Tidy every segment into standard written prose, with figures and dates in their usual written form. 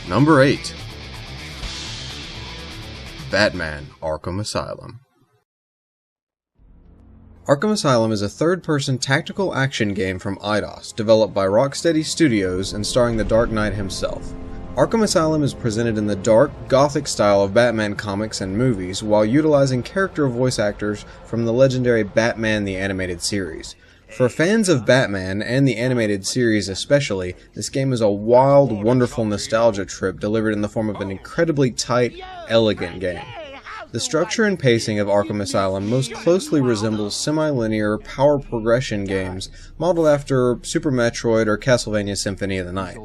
Number 8. Batman: Arkham Asylum. Arkham Asylum is a third-person tactical action game from Eidos, developed by Rocksteady Studios and starring the Dark Knight himself. Arkham Asylum is presented in the dark, gothic style of Batman comics and movies, while utilizing character voice actors from the legendary Batman the Animated Series. For fans of Batman, and the animated series especially, this game is a wild, wonderful nostalgia trip delivered in the form of an incredibly tight, elegant game. The structure and pacing of Arkham Asylum most closely resembles semi-linear power progression games modeled after Super Metroid or Castlevania Symphony of the Night.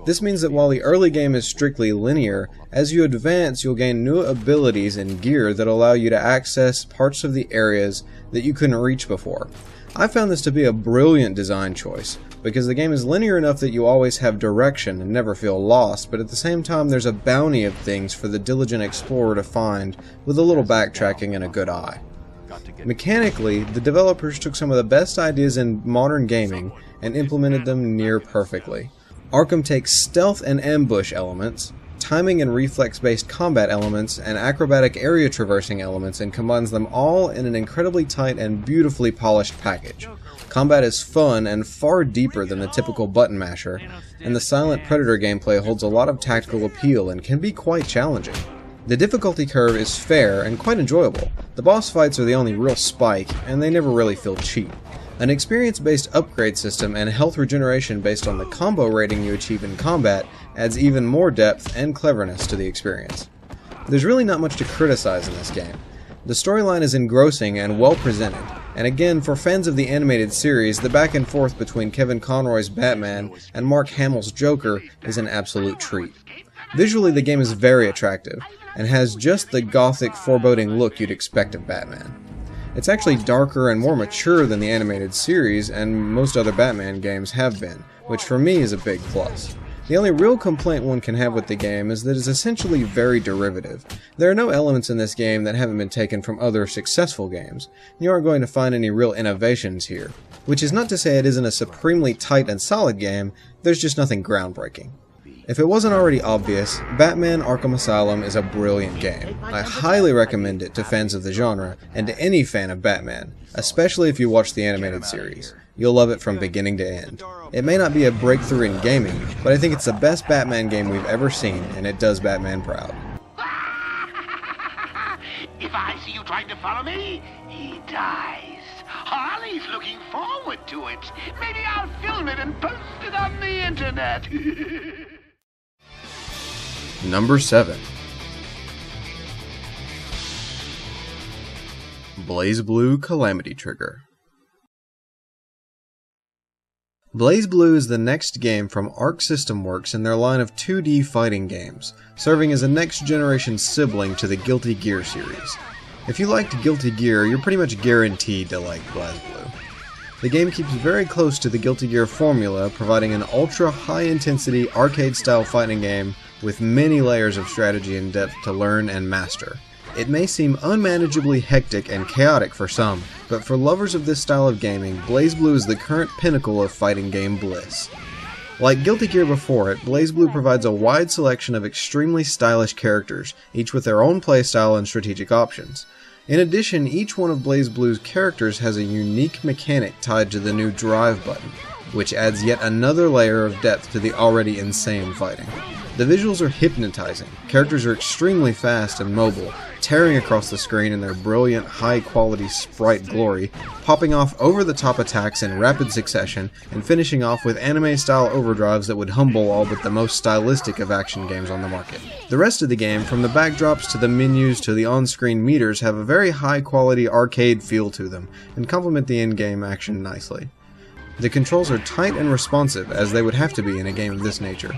This means that while the early game is strictly linear, as you advance you'll gain new abilities and gear that allow you to access parts of the areas that you couldn't reach before. I found this to be a brilliant design choice, because the game is linear enough that you always have direction and never feel lost, but at the same time there's a bounty of things for the diligent explorer to find with a little backtracking and a good eye. Mechanically, the developers took some of the best ideas in modern gaming and implemented them near perfectly. Arkham takes stealth and ambush elements, timing and reflex-based combat elements, and acrobatic area traversing elements, and combines them all in an incredibly tight and beautifully polished package. Combat is fun and far deeper than the typical button masher, and the Silent Predator gameplay holds a lot of tactical appeal and can be quite challenging. The difficulty curve is fair and quite enjoyable. The boss fights are the only real spike, and they never really feel cheap. An experience-based upgrade system and health regeneration based on the combo rating you achieve in combat adds even more depth and cleverness to the experience. There's really not much to criticize in this game. The storyline is engrossing and well presented, and again, for fans of the animated series, the back and forth between Kevin Conroy's Batman and Mark Hamill's Joker is an absolute treat. Visually, the game is very attractive, and has just the gothic, foreboding look you'd expect of Batman. It's actually darker and more mature than the animated series and most other Batman games have been, which for me is a big plus. The only real complaint one can have with the game is that it's essentially very derivative. There are no elements in this game that haven't been taken from other successful games. You aren't going to find any real innovations here. Which is not to say it isn't a supremely tight and solid game, there's just nothing groundbreaking. If it wasn't already obvious, Batman Arkham Asylum is a brilliant game. I highly recommend it to fans of the genre, and to any fan of Batman, especially if you watch the animated series. You'll love it from beginning to end. It may not be a breakthrough in gaming, but I think it's the best Batman game we've ever seen, and it does Batman proud. If I see you trying to follow me, he dies. Harley's looking forward to it. Maybe I'll film it and post it on the internet. Number 7. Blazblue Calamity Trigger. Blazblue is the next game from Arc System Works in their line of 2D fighting games, serving as a next-generation sibling to the Guilty Gear series. If you liked Guilty Gear, you're pretty much guaranteed to like Blazblue. The game keeps very close to the Guilty Gear formula, providing an ultra-high-intensity, arcade-style fighting game with many layers of strategy and depth to learn and master. It may seem unmanageably hectic and chaotic for some, but for lovers of this style of gaming, Blazblue is the current pinnacle of fighting game bliss. Like Guilty Gear before it, Blazblue provides a wide selection of extremely stylish characters, each with their own playstyle and strategic options. In addition, each one of Blazblue's characters has a unique mechanic tied to the new drive button, which adds yet another layer of depth to the already insane fighting. The visuals are hypnotizing, characters are extremely fast and mobile, tearing across the screen in their brilliant, high-quality sprite glory, popping off over-the-top attacks in rapid succession, and finishing off with anime-style overdrives that would humble all but the most stylistic of action games on the market. The rest of the game, from the backdrops to the menus to the on-screen meters, have a very high-quality arcade feel to them, and complement the in-game action nicely. The controls are tight and responsive, as they would have to be in a game of this nature.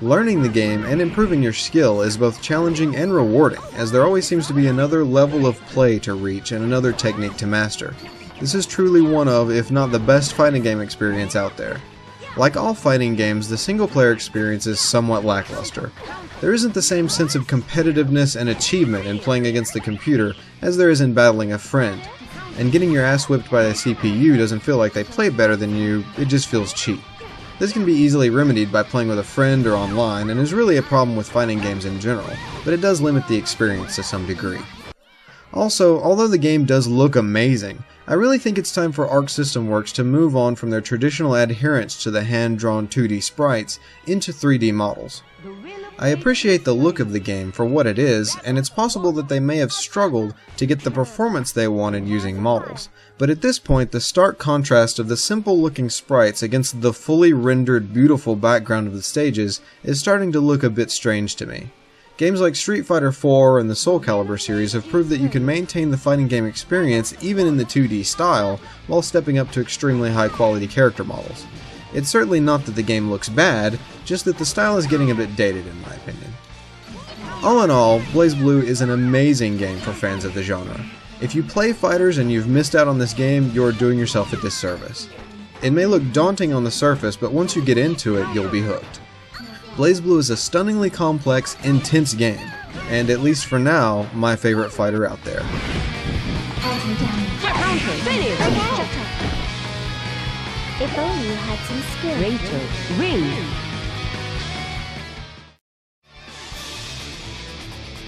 Learning the game and improving your skill is both challenging and rewarding, as there always seems to be another level of play to reach and another technique to master. This is truly one of, if not the best fighting game experience out there. Like all fighting games, the single-player experience is somewhat lackluster. There isn't the same sense of competitiveness and achievement in playing against the computer as there is in battling a friend, and getting your ass whipped by a CPU doesn't feel like they play better than you, it just feels cheap. This can be easily remedied by playing with a friend or online, and is really a problem with fighting games in general, but it does limit the experience to some degree. Also, although the game does look amazing, I really think it's time for Arc System Works to move on from their traditional adherence to the hand-drawn 2D sprites into 3D models. I appreciate the look of the game for what it is, and it's possible that they may have struggled to get the performance they wanted using models, but at this point the stark contrast of the simple-looking sprites against the fully rendered beautiful background of the stages is starting to look a bit strange to me. Games like Street Fighter IV and the Soul Calibur series have proved that you can maintain the fighting game experience even in the 2D style while stepping up to extremely high quality character models. It's certainly not that the game looks bad, just that the style is getting a bit dated in my opinion. All in all, Blazblue is an amazing game for fans of the genre. If you play fighters and you've missed out on this game, you're doing yourself a disservice. It may look daunting on the surface, but once you get into it, you'll be hooked. Blazblue is a stunningly complex, intense game, and at least for now, my favorite fighter out there. If only you had some skill. Rachel, ring.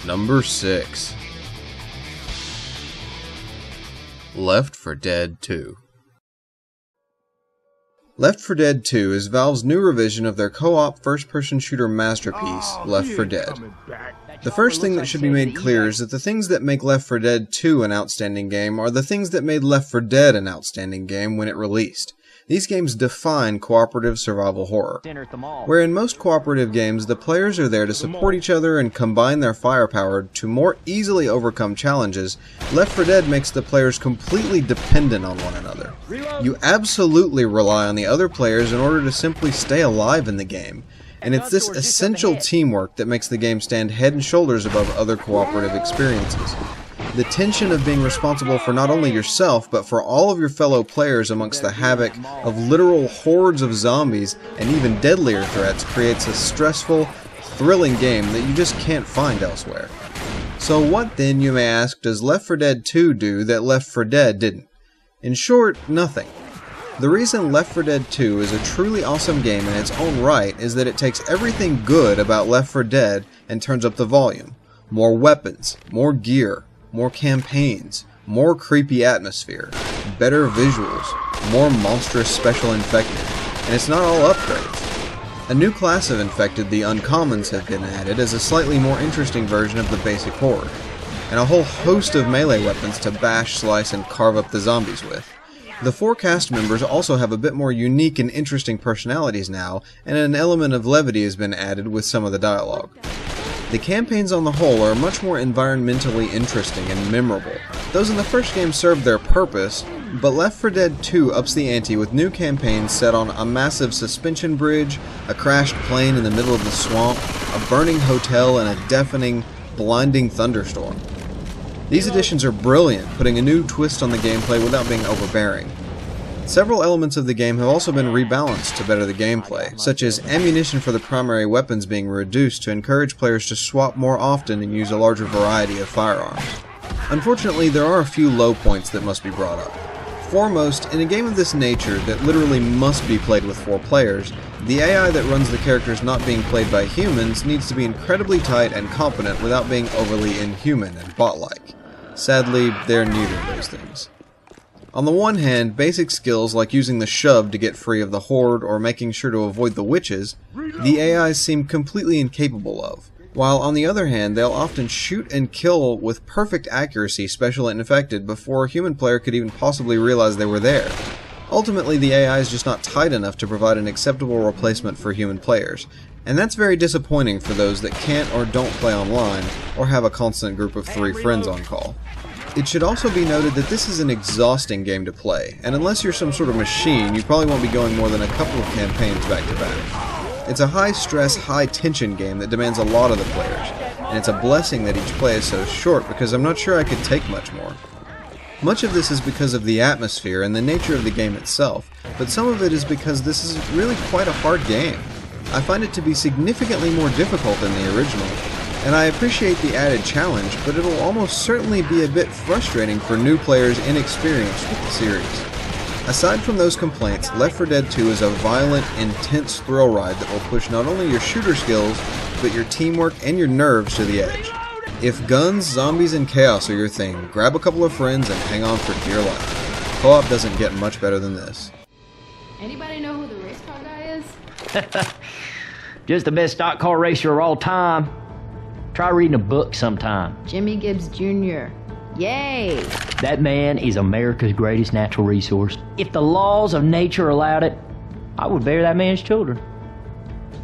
Number 6. Left 4 Dead 2. Left 4 Dead 2 is Valve's new revision of their co-op first-person shooter masterpiece, Left 4 Dead. The first thing that should be made clear is that the things that make Left 4 Dead 2 an outstanding game are the things that made Left 4 Dead an outstanding game when it released. These games define cooperative survival horror. Where in most cooperative games, the players are there to support each other and combine their firepower to more easily overcome challenges, Left 4 Dead makes the players completely dependent on one another. You absolutely rely on the other players in order to simply stay alive in the game, and it's this essential teamwork that makes the game stand head and shoulders above other cooperative experiences. The tension of being responsible for not only yourself, but for all of your fellow players amongst the havoc of literal hordes of zombies and even deadlier threats creates a stressful, thrilling game that you just can't find elsewhere. So what then, you may ask, does Left 4 Dead 2 do that Left 4 Dead didn't? In short, nothing. The reason Left 4 Dead 2 is a truly awesome game in its own right is that it takes everything good about Left 4 Dead and turns up the volume. More weapons, more gear, more campaigns, more creepy atmosphere, better visuals, more monstrous special infected, and it's not all upgrades. A new class of infected, the Uncommons, have been added as a slightly more interesting version of the basic horde, and a whole host of melee weapons to bash, slice, and carve up the zombies with. The 4 cast members also have a bit more unique and interesting personalities now, and an element of levity has been added with some of the dialogue. The campaigns on the whole are much more environmentally interesting and memorable. Those in the first game served their purpose, but Left 4 Dead 2 ups the ante with new campaigns set on a massive suspension bridge, a crashed plane in the middle of the swamp, a burning hotel, and a deafening, blinding thunderstorm. These additions are brilliant, putting a new twist on the gameplay without being overbearing. Several elements of the game have also been rebalanced to better the gameplay, such as ammunition for the primary weapons being reduced to encourage players to swap more often and use a larger variety of firearms. Unfortunately, there are a few low points that must be brought up. Foremost, in a game of this nature that literally must be played with 4 players, the AI that runs the characters not being played by humans needs to be incredibly tight and competent without being overly inhuman and bot-like. Sadly, they're neither of those things. On the one hand, basic skills like using the shove to get free of the horde or making sure to avoid the witches, the AIs seem completely incapable of, while on the other hand, they'll often shoot and kill with perfect accuracy special infected before a human player could even possibly realize they were there. Ultimately, the AI is just not tight enough to provide an acceptable replacement for human players, and that's very disappointing for those that can't or don't play online or have a constant group of 3 friends on call. It should also be noted that this is an exhausting game to play, and unless you're some sort of machine, you probably won't be going more than a couple of campaigns back to back. It's a high-stress, high-tension game that demands a lot of the players, and it's a blessing that each play is so short because I'm not sure I could take much more. Much of this is because of the atmosphere and the nature of the game itself, but some of it is because this is really quite a hard game. I find it to be significantly more difficult than the original, and I appreciate the added challenge, but it'll almost certainly be a bit frustrating for new players inexperienced with the series. Aside from those complaints, Left 4 Dead 2 is a violent, intense thrill ride that will push not only your shooter skills, but your teamwork and your nerves to the edge. If guns, zombies, and chaos are your thing, grab a couple of friends and hang on for dear life. Co-op doesn't get much better than this. Anybody know who the race car guy is? Just the best stock car racer of all time. Try reading a book sometime. Jimmy Gibbs Jr. Yay! That man is America's greatest natural resource. If the laws of nature allowed it, I would bear that man's children.